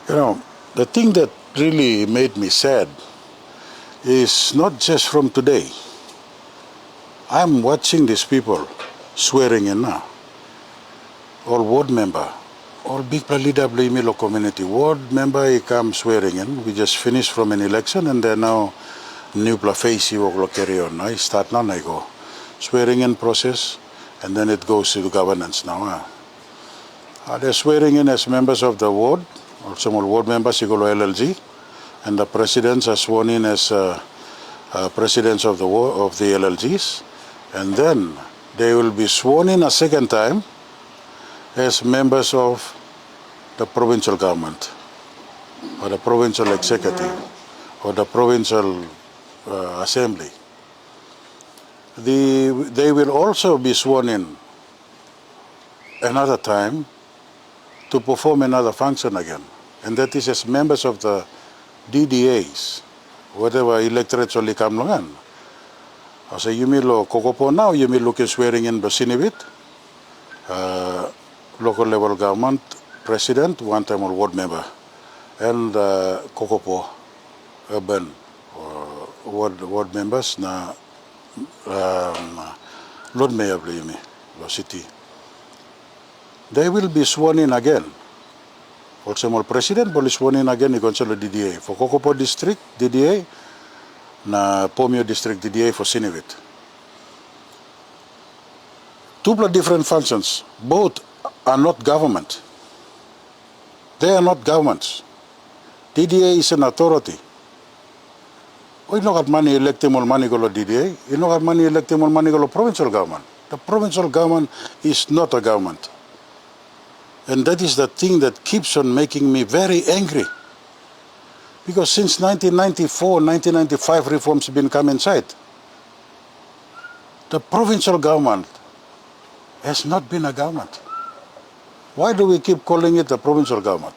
You know, the thing that really made me sad is not just from today. I'm watching these people swearing in now. All ward member, all big 𝗕𝗲𝗶𝘁 Milo community ward member, he come swearing in. We just finished from an election and they're now 𝗕𝗿𝗶𝘁𝗶𝗶 carry on. I start now, I go. Swearing in process and then it goes to the governance now. They're swearing in as members of the ward, or some ward members, you go to LLG, and the presidents are sworn in as presidents of the LLGs, and then they will be sworn in a second time as members of the provincial government, or the provincial executive, or the provincial assembly. They will also be sworn in another time to perform another function again, and that is as members of the DDAs, whatever electorates only come longan. So you may lo kokopo now, you may look at swearing in Basinibit, local level government president, one time or ward member, and kokopo urban ward members na Lord Mayor Blame, city. They will be sworn in again. Also, more president will be sworn in again in Council DDA. For Kokopo District, DDA, na Pomio District, DDA for Sinivit. Two different functions. Both are not government. They are not governments. DDA is an authority. We don't have money electing more money go to DDA. You don't have money electing more money go to provincial government. The provincial government is not a government. And that is the thing that keeps on making me very angry. Because since 1994, 1995 reforms have been come inside. The provincial government has not been a government. Why do we keep calling it a provincial government?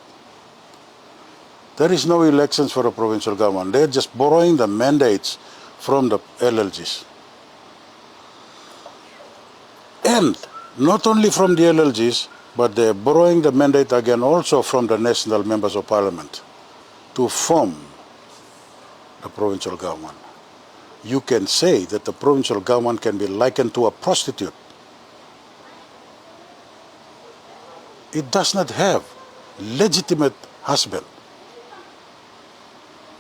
There is no elections for a provincial government. They're just borrowing the mandates from the LLGs. And not only from the LLGs, but they're borrowing the mandate again also from the national members of parliament to form the provincial government. You can say that the provincial government can be likened to a prostitute. It does not have legitimate husband.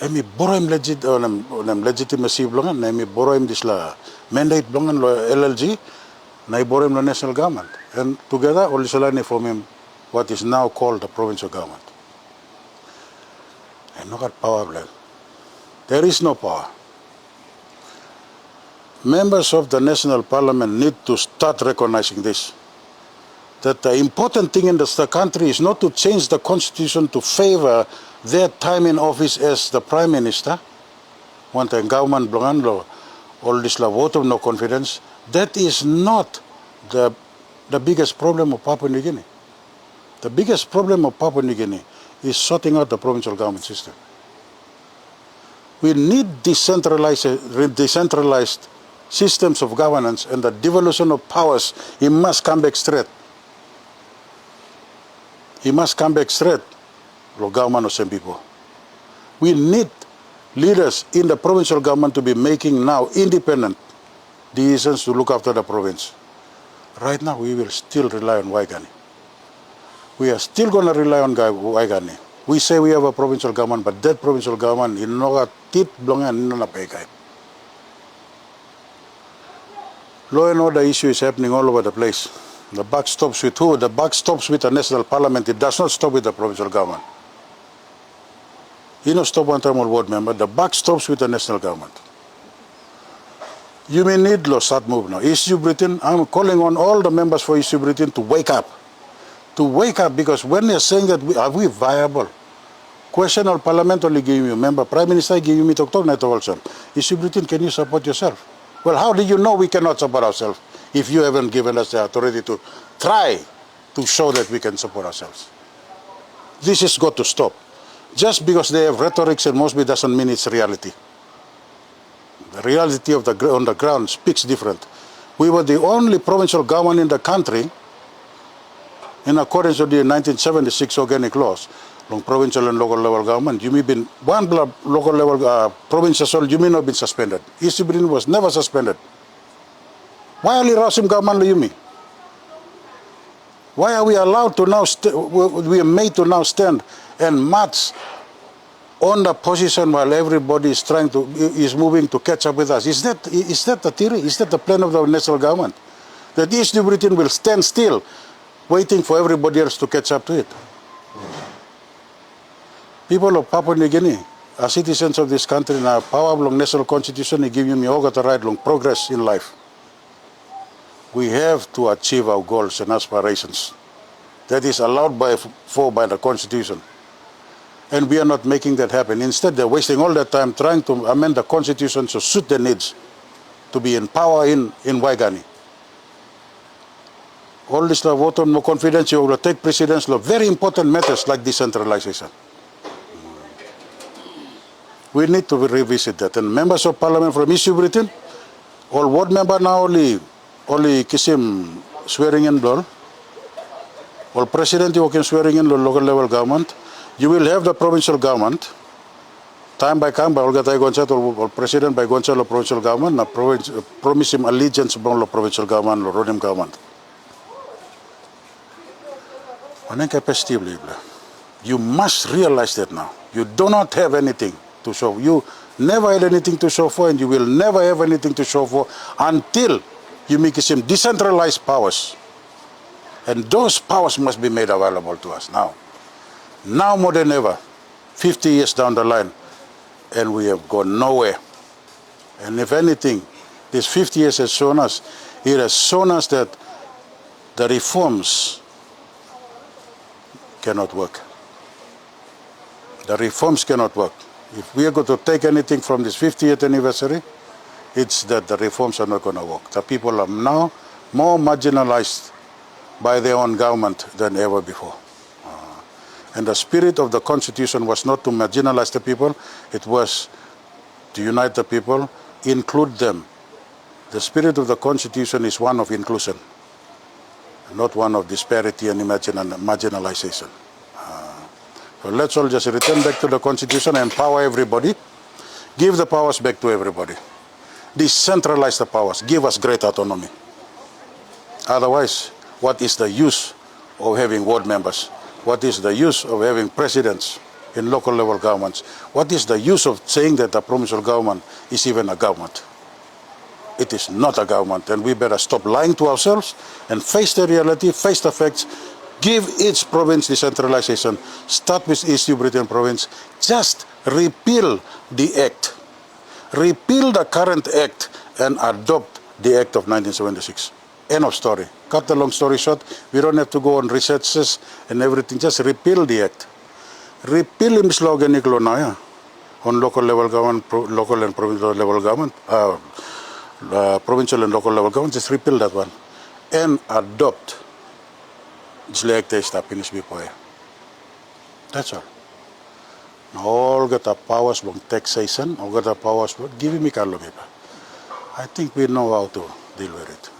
Emi borrow legitimacy blongan, emi borrow this la mandate blongan lo LLG, na borrow the national government. And together, all Solani form him what is now called the provincial government. And no got power, blood. There is no power. Members of the national parliament need to start recognizing this. That the important thing in the country is not to change the constitution to favor their time in office as the prime minister. One time government blongan lo, all this la vote of no confidence. That is not the biggest problem of Papua New Guinea. The biggest problem of Papua New Guinea is sorting out the provincial government system. We need decentralized systems of governance, and the devolution of powers, it must come back straight. It must come back straight, the government of some people. We need leaders in the provincial government to be making now independent decisions to look after the province. Right now, we will still rely on Waigani. We are still going to rely on Waigani. We say we have a provincial government, but that provincial government is not tit blongan na pekay. Law and order issue is happening all over the place. The buck stops with who? The buck stops with the national parliament. It does not stop with the provincial government. You don't stop one time on ward member. The buck stops with the national government. You may need to start move now. East New Britain, I'm calling on all the members for East New Britain to wake up. To wake up, because when they're saying that are we viable? Question of parliament only give you member, prime minister give you me talk na ito also. East New Britain, can you support yourself? Well, how do you know we cannot support ourselves if you haven't given us the authority to try to show that we can support ourselves? This has got to stop. Just because they have rhetorics and mostly doesn't mean it's reality. The reality of on the ground speaks different. We were the only provincial government in the country, in accordance with the 1976 organic laws, long provincial and local level government, you may been one local level provincial, you may not been suspended. East New Britain was never suspended. Why only Rasim government you mean? Why are we allowed to now, we are made to now stand and march on the position while everybody is is moving to catch up with us? Is that the theory? Is that the plan of the national government? That East New Britain will stand still, waiting for everybody else to catch up to it? People of Papua New Guinea are citizens of this country and are power long national constitution. They give me all the right long progress in life. We have to achieve our goals and aspirations. That is allowed by the Constitution. And we are not making that happen. Instead, they're wasting all their time trying to amend the Constitution to suit their needs, to be in power in Waigani. All this vote on more confidence, you will take precedence of very important matters like decentralization. We need to revisit that. And members of parliament from East New Britain, all ward member now only kisim swearing in law, all president you can swearing in local level government. You will have the provincial government, time by time by 𝗥𝗲𝗃𝗁𝗃 or president by goncha or provincial government, na promise him allegiance from the provincial government or Rodim government. You must realize that now. You do not have anything to show. You never had anything to show for, and you will never have anything to show for until you make some decentralized powers. And those powers must be made available to us now. Now more than ever, 50 years down the line, and we have gone nowhere. And if anything, this 50 years has shown us, it has shown us that the reforms cannot work. The reforms cannot work. If we are going to take anything from this 50th anniversary, it's that the reforms are not going to work. The people are now more marginalized by their own government than ever before. And the spirit of the Constitution was not to marginalize the people, it was to unite the people, include them. The spirit of the Constitution is one of inclusion, not one of disparity and marginalization. So let's all just return back to the Constitution, empower everybody, give the powers back to everybody. Decentralize the powers, give us great autonomy. Otherwise, what is the use of having ward members? What is the use of having presidents in local level governments? What is the use of saying that the provincial government is even a government? It is not a government, and we better stop lying to ourselves and face the reality, face the facts, give each province decentralization, start with East New Britain province, just repeal the act. Repeal the current act and adopt the act of 1976. End of story. Cut the long story short, we don't have to go on researches and everything, just repeal the act. Repeal im slogan na on local level government, local and provincial level government, provincial and local level government, just repeal that one and adopt 𝗕𝗃𝗃𝗃𝗃. That's all. All got the powers from taxation, all got the powers from giving me I think we know how to deal with it.